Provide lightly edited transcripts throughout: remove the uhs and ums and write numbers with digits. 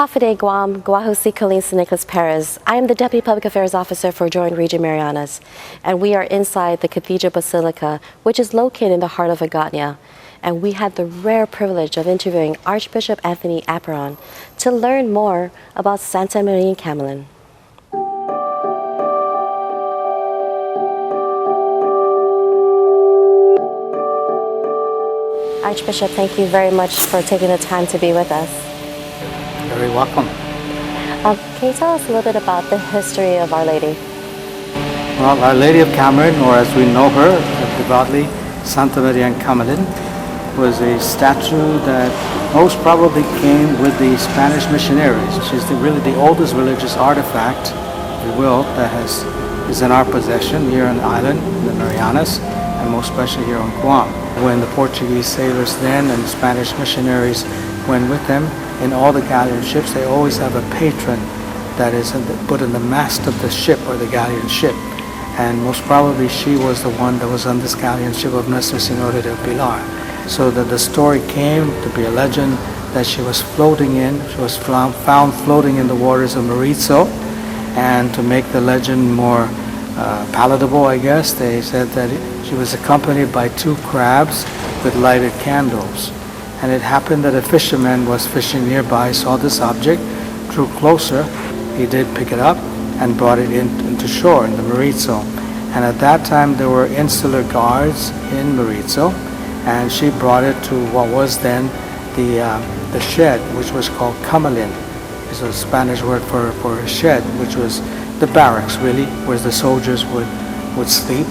Hafide Guam, Guajusi Colleen San Nicolas Perez. I am the Deputy Public Affairs Officer for Joint Region Marianas, and we are inside the Cathedral Basilica, which is located in the heart of Agotnia. And we had the rare privilege of interviewing Archbishop Anthony Apparon to learn more about Santa Marian Kamalen. Archbishop, thank you very much for taking the time to be with us. Very welcome. Can you tell us a little bit about the history of Our Lady? Well, Our Lady of Kamalen, or as we know her devoutly, Santa Marian Kamalen, was a statue that most probably came with the Spanish missionaries. She's really the oldest religious artifact, if you will, that is in our possession here on the island, in the Marianas, and most especially here on Guam. When the Portuguese sailors then and Spanish missionaries went with them, in all the galleon ships, they always have a patron that is put in the mast of the ship or the galleon ship. And most probably she was the one that was on this galleon ship of Nuestra Señora del Pilar. So that the story came to be a legend that she was floating in, she was found floating in the waters of Maritzo. And to make the legend more palatable, I guess, they said that she was accompanied by 2 crabs with lighted candles. And it happened that a fisherman was fishing nearby, saw this object, drew closer. He did pick it up and brought it into shore in the Maritzo. And at that time there were insular guards in Maritzo, and she brought it to what was then the shed, which was called Kamalen. It's a Spanish word for a shed, which was the barracks really, where the soldiers would sleep.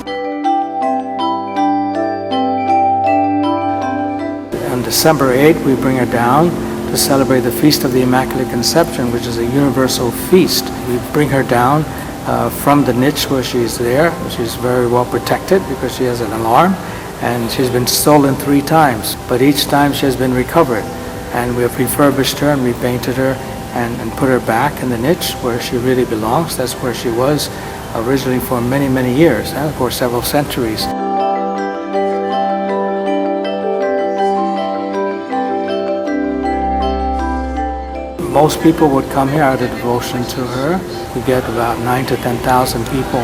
On December 8th, we bring her down to celebrate the Feast of the Immaculate Conception, which is a universal feast. We bring her down from the niche where she's there. She's very well protected because she has an alarm, and she's been stolen 3 times, but each time she has been recovered. And we have refurbished her and repainted her and put her back in the niche where she really belongs. That's where she was originally for many, many years, for several centuries. Most people would come here out of devotion to her. We get about 9,000 to 10,000 people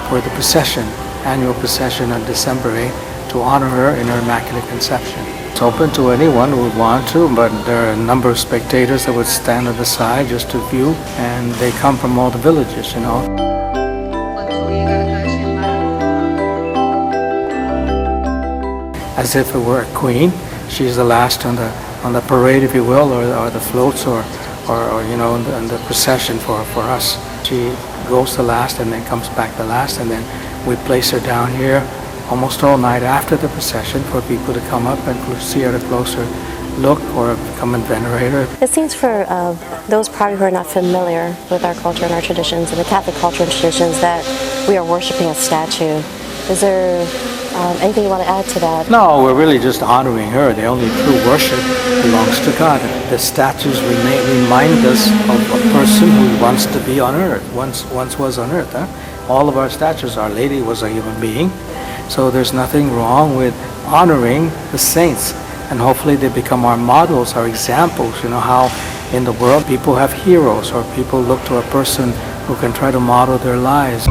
for the procession, annual procession on December 8th, to honor her in her Immaculate Conception. It's open to anyone who would want to, but there are a number of spectators that would stand on the side just to view, and they come from all the villages, you know. As if it were a queen. She's the last on the parade, if you will, or the floats, or you know, in the procession for us. She goes the last and then comes back the last, and then we place her down here almost all night after the procession for people to come up and see her at a closer look or come and venerate her. It seems for those probably who are not familiar with our culture and our traditions and the Catholic culture and traditions that we are worshiping a statue. Is there anything you want to add to that? No, we're really just honoring her. The only true worship belongs to God. The statues remind us of a person who wants to be on earth, once was on earth. All of our statues, Our Lady was a human being. So there's nothing wrong with honoring the saints. And hopefully they become our models, our examples. You know how in the world people have heroes, or people look to a person who can try to model their lives.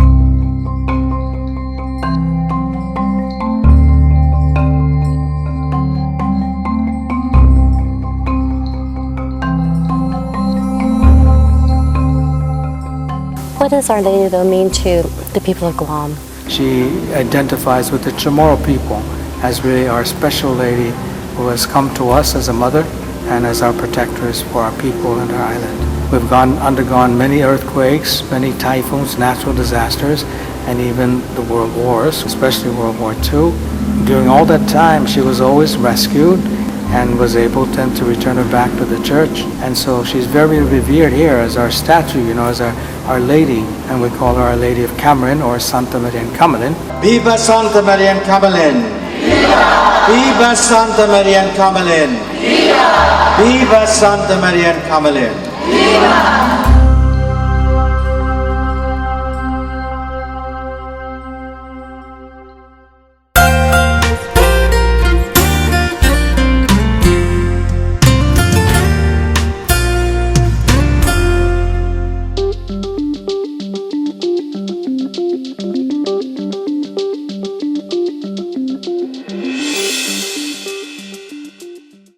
What does Our Lady, though, mean to the people of Guam? She identifies with the Chamorro people as really our special lady who has come to us as a mother and as our protectors for our people and our island. We've undergone many earthquakes, many typhoons, natural disasters, and even the world wars, especially World War II. During all that time, she was always rescued and was able then to return her back to the church. And so she's very revered here as our statue, you know, as our Lady, and we call her Our Lady of Kamalen, or Santa Marian Kamalen. Viva Santa Marian Kamalen! Viva! Viva Santa Marian Kamalen! Viva! Viva Santa Marian Kamalen! Viva!